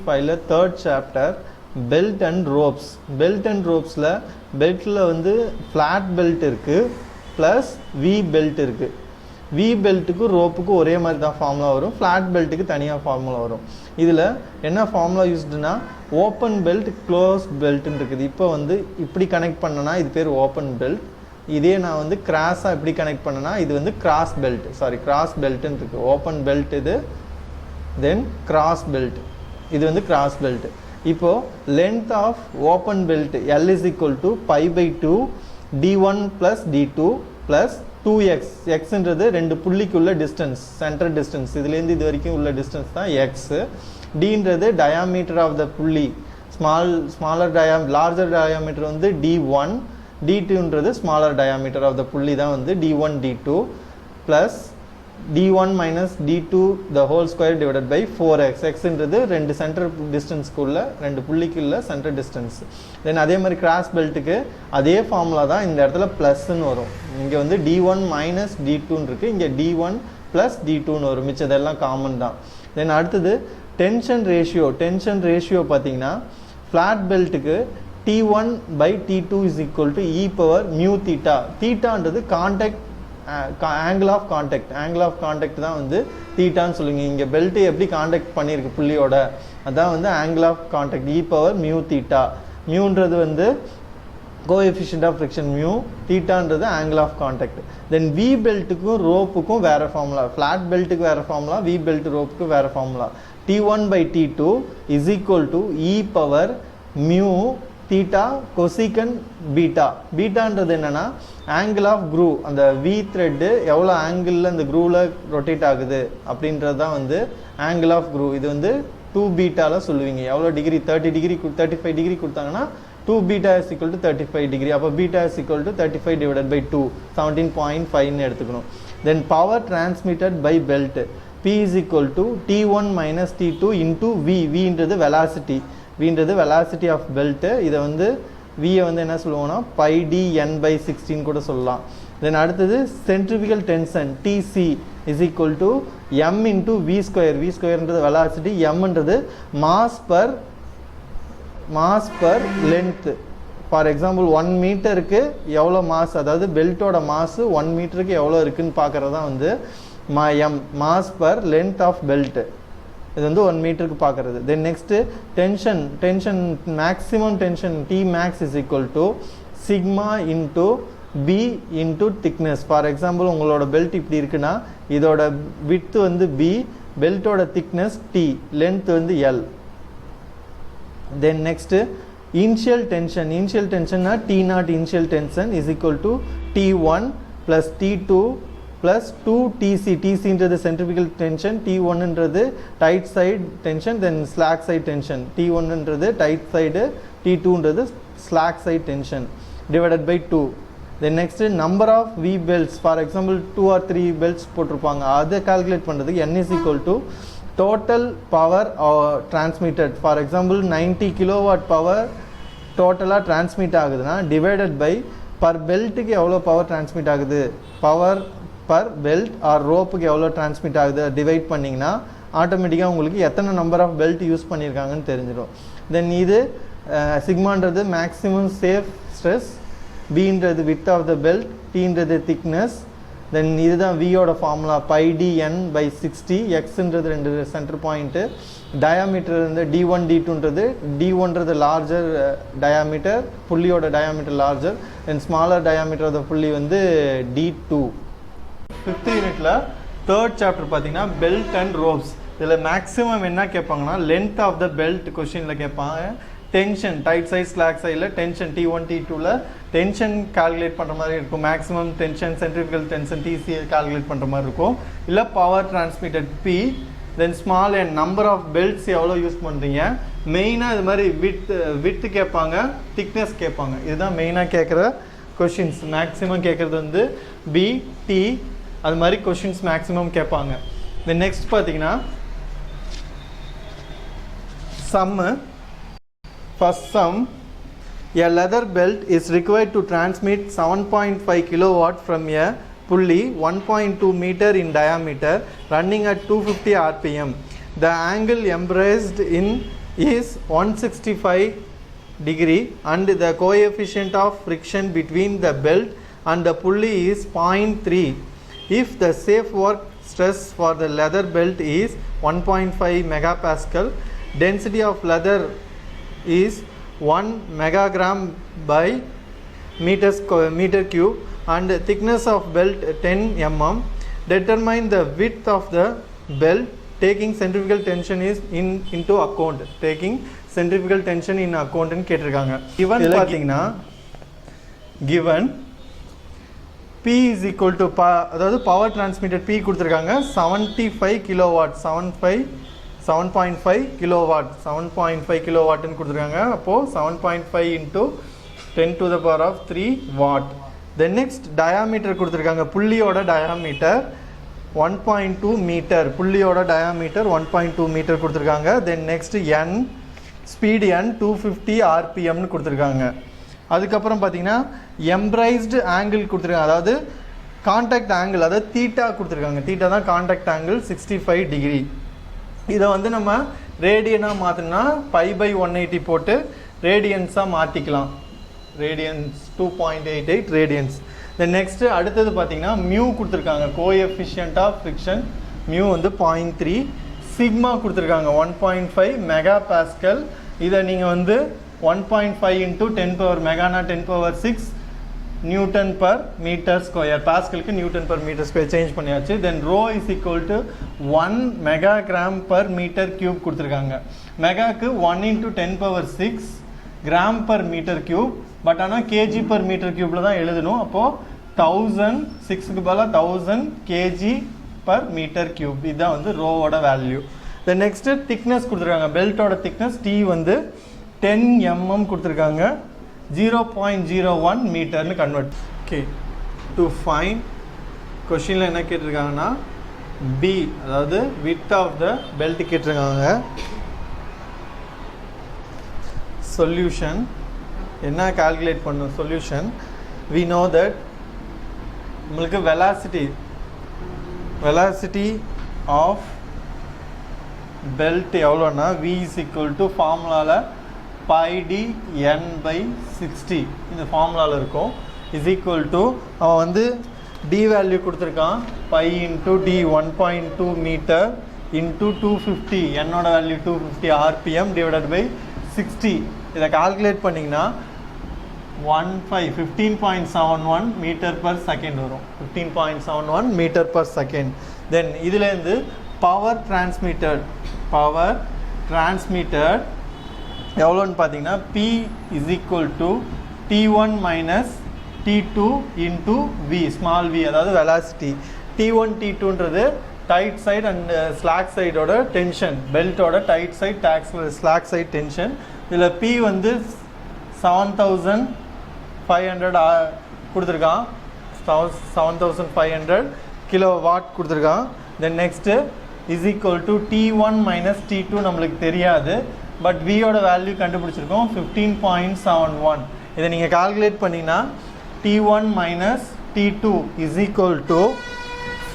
5ல third chapter belt and ropes. Belt and ropesல beltல வந்து flat belt இருக்கு plus V belt இருக்கு. V பெல்ட்டுக்கு ரோப்புக்கு ஒரே மாதிரி தான் ஃபார்முலா வரும். ஃப்ளாட் பெல்ட்டுக்கு தனியாக ஃபார்முலா வரும். இதில் என்ன ஃபார்முலா யூஸ்டுனா ஓப்பன் பெல்ட் க்ளோஸ் பெல்ட்டுன்னு இருக்குது. இப்போ வந்து இப்படி கனெக்ட் பண்ணனா இது பேர் ஓப்பன் பெல்ட். இதே நான் வந்து கிராஸாக இப்படி கனெக்ட் பண்ணனா இது வந்து கிராஸ் பெல்ட், சாரி கிராஸ் பெல்ட்டுன்னு இருக்குது. ஓப்பன் பெல்ட் இது, தென் கிராஸ் பெல்ட் இது வந்து கிராஸ் பெல்ட். இப்போது length of open belt L is equal to pi by 2 D1 plus D2 plus 2x. xன்றது ரெண்டு புள்ளிக்குள்ள டிஸ்டன்ஸ், சென்டர் டிஸ்டன்ஸ், இதுலேருந்து இது வரைக்கும் உள்ள டிஸ்டன்ஸ் தான் x. dன்றது diameter of the pulley, larger diameter வந்து d1, d2ன்றது smaller diameter of the pulley தான் வந்து d1 d2 plus d1 minus d2 the whole square divided by 4x. xன்றது ரெண்டு சென்டர் டிஸ்டன்ஸ்க்குள்ள ரெண்டு புள்ளிக்குள்ள சென்டர் டிஸ்டன்ஸ். தென் அதே மாதிரி கிராஸ் பெல்ட்டுக்கு அதே ஃபார்முலா தான் இந்த இடத்துல ப்ளஸ்ன்னு வரும். இங்கே வந்து d1 minus d2ன்னு இருக்குது, இங்கே d1 plus d2ன்னு வரும். மிச்சதெல்லாம் காமன் தான். தென் அடுத்தது டென்ஷன் ரேஷியோ பார்த்தீங்கன்னா ஃப்ளாட் பெல்ட்டுக்கு t1 by t2 is equal to e power mu theta. தீட்டான்றது கான்டாக்ட் ஆங்கிள் ஆஃப் கான்டாக்ட் தான் வந்து தீட்டான்னு சொல்லுங்க. இங்கே பெல்ட்டு எப்படி கான்டாக்ட் பண்ணியிருக்கு புள்ளியோட, அதான் வந்து angle of contact e power mu theta. மியூன்றது வந்து கோஎஃபிஷியன்ட் ஆஃப் ஃப்ரிக்ஷன் மியூ, தீட்டான்றது angle of contact. Then V பெல்ட்டுக்கும் ரோப்புக்கும் வேறு ஃபார்முலா, ஃப்ளாட் பெல்ட்டுக்கு வேறு ஃபார்முலா, வி பெல்ட் ரோப்புக்கு வேறு formula. t1 by t2 is equal to e power mu theta cosecant beta. பீட்டான்றது என்னென்னா ஆங்கிள் ஆஃப் க்ரூ, அந்த வி த்ரெட்டு எவ்வளோ ஆங்கிளில் அந்த க்ரூவில் ரொட்டேட் ஆகுது அப்படின்றது தான் வந்து ஆங்கிள் ஆஃப் க்ரூ. இது வந்து 2 பீட்டாவில் சொல்லுவீங்க. எவ்வளோ டிகிரி, 30 டிகிரி 35 டிகிரி கொடுத்தாங்கன்னா 2 beta is equal to 35 degree. அப்போ beta is equal to 35 divided by 2, 17.5ன்னு எடுத்துக்கணும். Then power transmitted by belt P is equal to T1 minus T2 into V. வின்றது velocity of belt. இதை வந்து வியை வந்து என்ன சொல்லுவோம்னா பை டி n பை 16 கூட சொல்லலாம். தென் அடுத்தது centrifugal tension TC is equal to m into V square. V ஸ்கொயர்ன்றது வெலாசிட்டி, mன்றது mass per length. For example 1 மீட்டருக்கு எவ்வளோ மாஸ், அதாவது பெல்ட்டோட மாசு 1 மீட்டருக்கு எவ்வளோ இருக்குதுன்னு பார்க்குறது தான் வந்து m, mass per length of belt. இது வந்து 1 மீட்டருக்கு பார்க்குறது. Then next tension maximum tension T max is equal to sigma into B into thickness. For example உங்களோட பெல்ட் இப்படி இருக்குன்னா இதோட விட்த் வந்து B, பெல்ட்டோட திக்னஸ் T, லென்த் வந்து L. தென் நெக்ஸ்ட்டு இனிஷியல் டென்ஷன்னா T0 initial tension is equal to T1 plus T2 plus 2 TC. TCன்றது centrifugal tension, T1ன்றது tight side tension, then slack side tension. T1ன்றது டைட் சைடு, T2ன்றது slack side tension divided by 2. Then next number of V belts, for example 2 or 3 belts போட்டிருப்பாங்க, அதை calculate பண்ணுறதுக்கு n is equal to total power transmitted. For example 90 kilowatt power டோட்டலாக transmit ஆகுதுன்னா divided by per பெல்ட்டுக்கு எவ்வளோ power transmit ஆகுது, power per belt or ரோப்புக்கு எவ்வளோ டிரான்ஸ்மிட் ஆகுது டிவைட் பண்ணிங்கன்னா ஆட்டோமேட்டிக்காக உங்களுக்கு எத்தனை நம்பர் ஆஃப் பெல்ட் யூஸ் பண்ணியிருக்காங்கன்னு தெரிஞ்சிடும். தென் இது சிக்மான்றது மேக்ஸிமம் சேஃப் ஸ்ட்ரெஸ், பின்றது வித் ஆஃப் த பெல்ட், டீன்றது திக்னஸ். தென் இதுதான் வியோட formula pi D n by 60. எக்ஸ்ன்றது ரெண்டு சென்டர் பாயிண்ட்டு, டயாமீட்டர் வந்து D1 D2ன்றது, D1ன்றது லார்ஜர் டயாமீட்டர், புள்ளியோட diameter larger, then smaller diameter of the pulley வந்து D2. 5th யூனிட்டில் 3rd சாப்டர் பார்த்தீங்கன்னா பெல்ட் அண்ட் ரோப்ஸ். இதில் மேக்ஸிமம் என்ன கேட்பாங்கன்னா லென்த் ஆஃப் த பெல்ட் கொஷினில் கேட்பாங்க. டென்ஷன் டைட் சைட் ஸ்லாக் சைடில் டென்ஷன் T1 T2ல டென்ஷன் கால்குலேட் பண்ணுற மாதிரி இருக்கும். Maximum tension centrifugal tension TC calculate பண்ணுற மாதிரி இருக்கும். இல்லை power transmitted P, then small and number of belts எவ்வளோ யூஸ் பண்ணுறீங்க. மெயினாக இது மாதிரி வித்து கேட்பாங்க, திக்னஸ் கேட்பாங்க. இதுதான் மெயினாக கேட்குற கொஷின்ஸ். மேக்ஸிமம் கேட்குறது வந்து B, T, அது மாதிரி கொஷின்ஸ் மேக்ஸிமம் கேட்பாங்க. தென் நெக்ஸ்ட் பார்த்தீங்கன்னா sum. First sum, a leather belt is required to transmit 7.5 kilowatt from a pulley 1.2 meter in diameter running at 250 rpm. The angle embraced in is 165 degree and the coefficient of friction between the belt and the pulley is 0.3. If the safe work stress for the leather belt is 1.5 megapascal, density of leather is 1 megagram by meter cube and thickness of belt 10 mm. Determine the width of the belt taking centrifugal tension is into account. Taking centrifugal tension in account ன்னு கேட்டிருக்காங்க. given பார்த்தீங்கன்னா given P is equal to அதாவது power transmitted P கொடுத்துருக்காங்க 75 kilowatt 7.5 kilowatt 7.5 கிலோவாட்னு கொடுத்துருக்காங்க. அப்போது 7.5 into 10 to the power of 3 watt. The next diameter கொடுத்துருக்காங்க, புள்ளியோட diameter 1.2 metre, புள்ளியோட diameter 1.2 metre கொடுத்துருக்காங்க. Then next n, speed n 250 rpmனு கொடுத்துருக்காங்க. அதுக்கப்புறம் பார்த்தீங்கன்னா எம்ப்ரைஸ்டு ஆங்கிள் கொடுத்துருக்காங்க, அதாவது கான்டாக்ட் ஆங்கிள், அதாவது தீட்டா கொடுத்துருக்காங்க. தீட்டா தான் கான்டாக்ட் ஆங்கிள் 65 டிகிரி. இதை வந்து நம்ம ரேடியனாக மாற்றினா π/180 போட்டு ரேடியன்ஸாக மாற்றிக்கலாம். Radians 2.88 radians. தென் நெக்ஸ்ட்டு அடுத்தது பார்த்தீங்கன்னா மியூ கொடுத்துருக்காங்க, கோஎஃபிஷியன்ட் ஆஃப் ஃப்ரிக்ஷன் மியூ வந்து 0.3, சிக்மா கொடுத்துருக்காங்க 1.5 மெகா பாஸ்கல். இதை நீங்கள் வந்து 1.5 into 10 power மெகானா 10 power 6 newton per metre square, பாஸ்கலுக்கு newton per metre square change பண்ணியாச்சு. Then rho is equal to 1 mega gram per metre cube கொடுத்துருக்காங்க. மெகாக்கு 1 into 10 power 6 gram per metre cube, but ஆனால் kg per metre கியூப்பில் தான் எழுதணும். அப்போது 1000 6க்கு பதிலாக 1000 கேஜி பர் மீட்டர் கியூப். இதுதான் வந்து ரோவோட வேல்யூ. தென் நெக்ஸ்ட்டு திக்னஸ் கொடுத்துருக்காங்க, பெல்ட்டோட திக்னஸ் T வந்து 10 mm கொடுத்துருக்காங்க, 0.01 மீட்டர்னு கன்வெர்ட். ஓகே, டு ஃபைன் கொஷினில் என்ன கேட்டிருக்காங்கன்னா B, அதாவது வித் ஆஃப் த பெல்ட் கேட்டிருக்காங்க. சொல்யூஷன் என்ன கால்குலேட் பண்ணும்? சொல்யூஷன் we know that உங்களுக்கு velocity of belt எவ்வளோன்னா V is equal to ஃபார்முலாவில் πd n/60 இந்த ஃபார்முலாவில் இருக்கும். இஸ் ஈக்குவல் டு அவன் வந்து டி வேல்யூ கொடுத்துருக்கான், π into d 1.2 மீட்டர் into 250, என்னோட வேல்யூ 250 rpm டிவைடட் பை 60. இதை கால்குலேட் பண்ணிங்கன்னா 15.71 மீட்டர் பர் செகண்ட் வரும். 15.71 மீட்டர் பர் செகண்ட். தென் இதுலேருந்து பவர் டிரான்ஸ்மிட்டட் எவ்வளோன்னு பார்த்தீங்கன்னா P is equal to T1 minus T2 into V, small v, அதாவது வெலாசிட்டி. T1 T2ன்றது டைட் சைடு அண்ட் ஸ்லாக் சைடோட டென்ஷன், பெல்ட்டோட tight side slack side tension. இதில் P வந்து 7500 கொடுத்துருக்கான், 7500 கிலோ வாட் கொடுத்துருக்கான். Then next is equal to T1 minus T2 நம்மளுக்கு தெரியாது, பட் வியோட வேல்யூ கண்டுபிடிச்சிருக்கோம் 15.71. இதை நீங்கள் கால்குலேட் பண்ணிங்கன்னா T1 minus T2 is equal to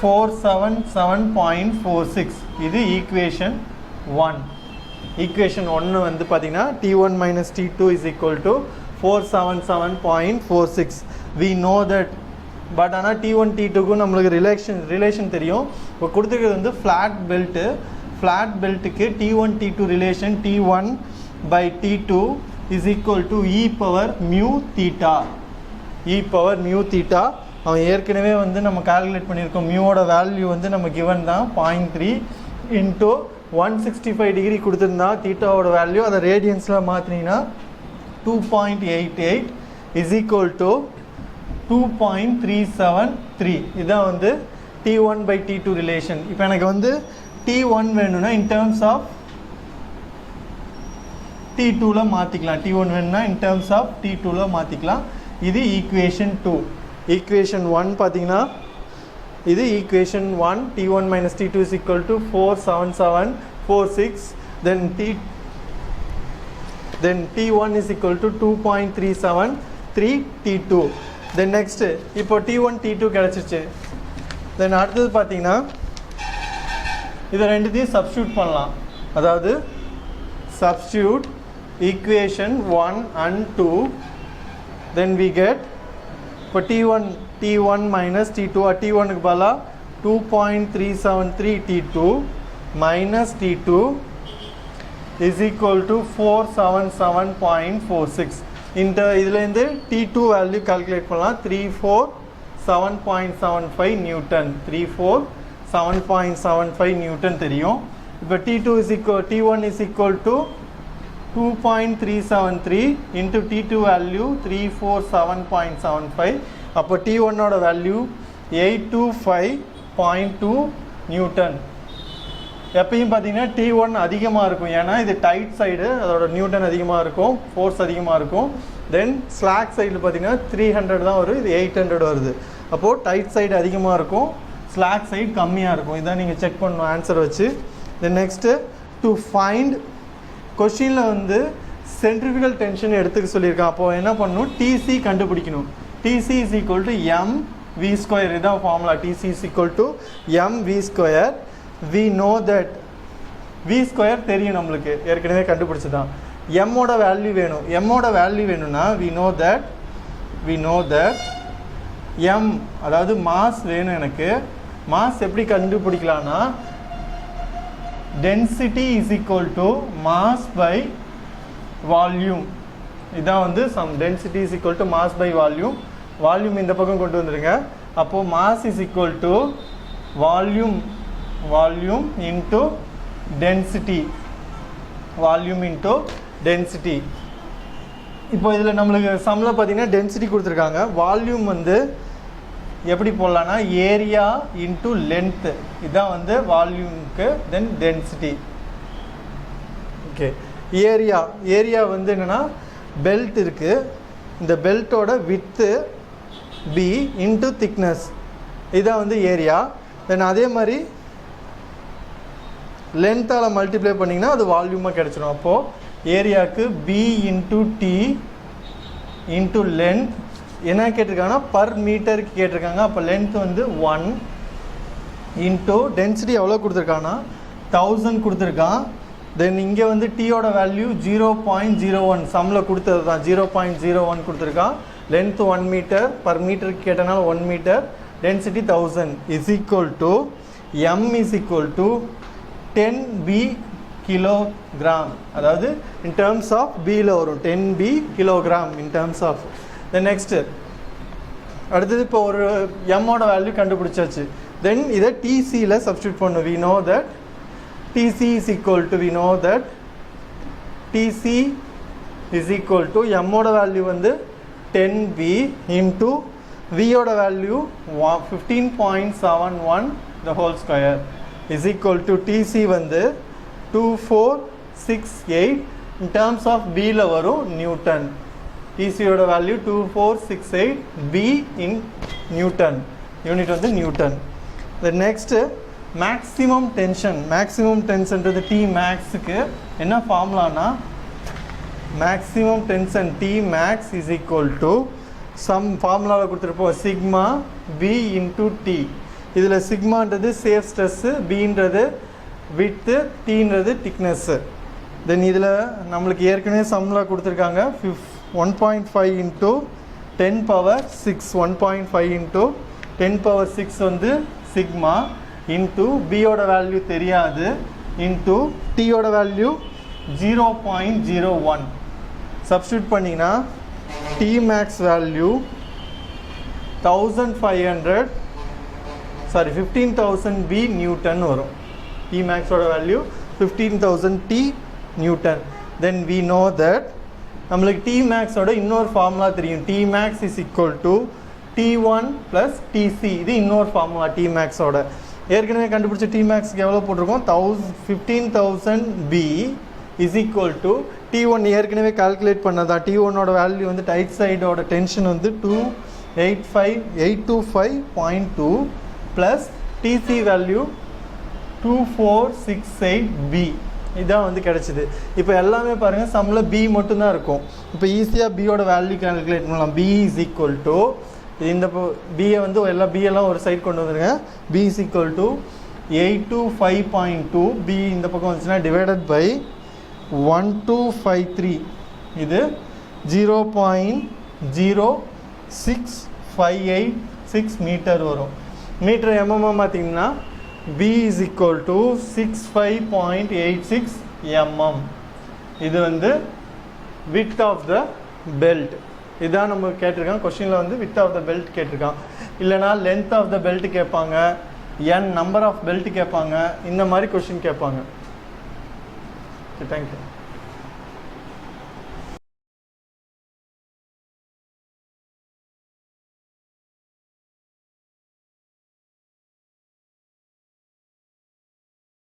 477.46. இது ஈக்குவேஷன் 1. ஈக்குவேஷன் 1 வந்து பார்த்தீங்கன்னா T1 minus T2 is equal to 477.46. We know that. But ஆனால் T1 T2க்கும் நம்மளுக்கு ரிலேஷன் தெரியும். இப்போ கொடுத்துருக்கிறது வந்து ஃப்ளாட் பெல்ட்டு. ஃப்ளாட் பெல்ட்டுக்கு T1 T2 relation T1 by T2 is equal to e power mu theta. அவன் ஏற்கனவே வந்து நம்ம கால்குலேட் பண்ணியிருக்கோம். மியூவோட வேல்யூ வந்து நம்ம கிவன் தான் 0.3 இன்ட்டு 165 டிகிரி கொடுத்துருந்தா தீட்டாவோட வேல்யூ அதை ரேடியன்ஸில் மாற்றினீங்கன்னா 2.88 இஸ் ஈக்குவல் டு 2.373. இதுதான் வந்து T1 by T2 ரிலேஷன். இப்போ எனக்கு வந்து T1 வேணும்னா இன் டேர்ம்ஸ் ஆஃப் T2ல மாற்றிக்கலாம். T1 வேணும்னா இன் டேர்ம்ஸ் ஆஃப் T2ல மாற்றிக்கலாம். இது ஈக்குவேஷன் 2. ஈக்குவேஷன் 1 பார்த்தீங்கன்னா இது equation 1. T1 minus T2 is equal to 47746. Then T1 is equal to 2.373 T2. Then next இப்போ T1 T2 கிடச்சிருச்சு. தென் அடுத்தது பார்த்தீங்கன்னா இதை ரெண்டுத்தையும் சப்ஸ்டியூட் பண்ணலாம். அதாவது substitute equation 1 and 2, then we get for T1 minus T2 T1 க்கு பதிலா 2.373 T2 minus T2 is equal to 477.46. இந்த இதுல இருந்து T2 வேல்யூ கால்குலேட் பண்ணலாம் 347.75 நியூட்டன் 347.75 நியூட்டன் தெரியும். இப்போ T1 is equal to 2.373 into T2 value 347.75. அப்போ T1 ஓட வேல்யூ 825.2 நியூட்டன். எப்பயும் பார்த்தீங்கன்னா T1 அதிகமாக இருக்கும், ஏன்னா இது டைட் சைடு, அதோட நியூட்டன் அதிகமாக இருக்கும், ஃபோர்ஸ் அதிகமாக இருக்கும். தென் ஸ்லாக் சைடில் பார்த்தீங்கன்னா 300 தான் வரும், இது 800 வருது. அப்போது டைட் சைடு அதிகமாக இருக்கும், ஸ்லாக் சைடு கம்மியாக இருக்கும். இதான் நீங்கள் செக் பண்ணணும் ஆன்சர் வச்சு. தென் நெக்ஸ்ட்டு டு ஃபைண்ட் கொஷினில் வந்து சென்ட்ரிஃபிகல் டென்ஷன் எடுத்துக்க சொல்லியிருக்கான். அப்போது என்ன பண்ணணும், டிசி கண்டுபிடிக்கணும். TC is equal to m v square, இதுதான் formula. TC is equal to m v square. we know that v square தெரியும் நம்மளுக்கு, ஏற்கனவே கண்டுபிடிச்சதான். m ஓட வேல்யூ வேணும். m ஓட வேல்யூ வேணும்னா we know that m அதாவது மாஸ் வேணும் எனக்கு. மாஸ் எப்படி கண்டுபிடிக்கலாம்னா density is equal to mass by volume. இதான் வந்து some density is equal to mass by volume. Volume இந்த பக்கம் கொண்டு வந்துருங்க. அப்போது mass is equal to volume into density. Volume into density. இப்போ இதில் நம்மளுக்கு சம்மில் பார்த்தீங்கன்னா டென்சிட்டி கொடுத்துருக்காங்க. வால்யூம் வந்து எப்படி போடலான்னா ஏரியா இன்ட்டு லென்த்து, இதுதான் வந்து வால்யூமுக்கு. தென் டென்சிட்டி. ஓகே, ஏரியா வந்து என்னென்னா பெல்ட் இருக்குது, இந்த பெல்ட்டோட வித்து பி இன்ட்டு திக்னஸ், இதுதான் வந்து ஏரியா. தென் அதே மாதிரி லென்த்தால் மல்டிப்ளை பண்ணிங்கன்னா அது வால்யூமாக கிடச்சிடும். அப்போது ஏரியாவுக்கு B into T into length என்ன கேட்டிருக்காங்கன்னா பர் மீட்டருக்கு கேட்டிருக்காங்க. அப்போ லென்த் வந்து 1 இன்ட்டு டென்சிட்டி எவ்வளோ கொடுத்துருக்காங்கன்னா 1000 கொடுத்துருக்கான். தென் இங்கே வந்து டீயோட வேல்யூ 0.01 சம்மில் கொடுத்தது தான், 0.01 கொடுத்துருக்கான். லென்த் 1 மீட்டர், பர் மீட்டருக்கு கேட்டனால 1 metre, density 1000 is equal to m is equal to 10B kilogram. அதாவது இன் டேர்ம்ஸ் ஆஃப் பியில் வரும் 10B kilogram in terms of. Then next அடுத்தது இப்போ ஒரு எம்மோட வேல்யூ கண்டுபிடிச்சாச்சு. தென் இதை டிசியில் சப்ஸ்டியூட் பண்ணும். we know that TC is equal to எம்மோட வேல்யூ வந்து 10B இன்ட்டு வியோட value 15.71 the whole square is equal to TC வந்து 2468 in terms of Bல வரும் நியூட்டன். TC ஓட value 2468 B in newton, unit வந்து நியூட்டன். The next மேக்ஸிமம் டென்ஷன்றது T மேக்ஸுக்கு என்ன ஃபார்முலானா maximum tension T max is equal to some ஃபார்முலாவில் கொடுத்துருப்போம் சிக்மா B இன்ட்டு T. இதில் சிக்மான்றது சேஃப் ஸ்ட்ரெஸ்ஸு, பின்றது வித்து, டீன்றது திக்னஸ்ஸு. தென் இதில் நம்மளுக்கு ஏற்கனவே சம்மில் கொடுத்துருக்காங்க 1.5 இன்ட்டு 10⁶, 1.5 இன்ட்டு 10⁶ வந்து சிக்மா இன்ட்டு பியோட வேல்யூ தெரியாது இன்ட்டு டீயோட வேல்யூ 0.01 சப்ஸ்டியூட் பண்ணிங்கன்னா T max value 15,000 B newton வரும். டி மேக்ஸோட value 15,000 T newton. Then we know that நம்மளுக்கு டி மேக்ஸோட இன்னொரு ஃபார்முலா தெரியும். T max is equal to T1 plus TC. இது இன்னொரு ஃபார்முலா டி மேக்ஸோட. ஏற்கனவே கண்டுபிடிச்ச டி மேக்ஸ்க்கு எவ்வளோ போட்டிருக்கோம் 15,000 B is equal to T1 ஏற்கனவே கால்குலேட் பண்ணதா. T1ஓட வேல்யூ வந்து டைட் சைடோட டென்ஷன் வந்து 825.2 ப்ளஸ் TC வேல்யூ 2468B. இதான் வந்து கிடச்சிது. இப்போ எல்லாமே பாருங்கள் சம்மில் B மட்டும்தான் இருக்கும். இப்போ ஈஸியாக பியோட வேல்யூ கால்குலேட் பண்ணலாம். B இஸ் ஈக்குவல் டு இந்த பியை வந்து பியெல்லாம் ஒரு சைட் கொண்டு வந்துருங்க. B is equal to 825.2 B இந்த பக்கம் வந்துச்சுன்னா டிவைடட் பை 1253 இது 0.06586 மீட்டர் வரும். மீட்டர் mm பார்த்தீங்கன்னா V is equal to 65.86 mm. இது வந்து width of the belt. இதான் நம்ம கேட்டிருக்காங்க கொஸ்டினில் வந்து width of the belt கேட்டிருக்கான். இல்லைனா length of the belt கேட்பாங்க, n number of belt கேட்பாங்க, இந்த மாதிரி கொஸ்டின் கேட்பாங்க. Okay, thank you.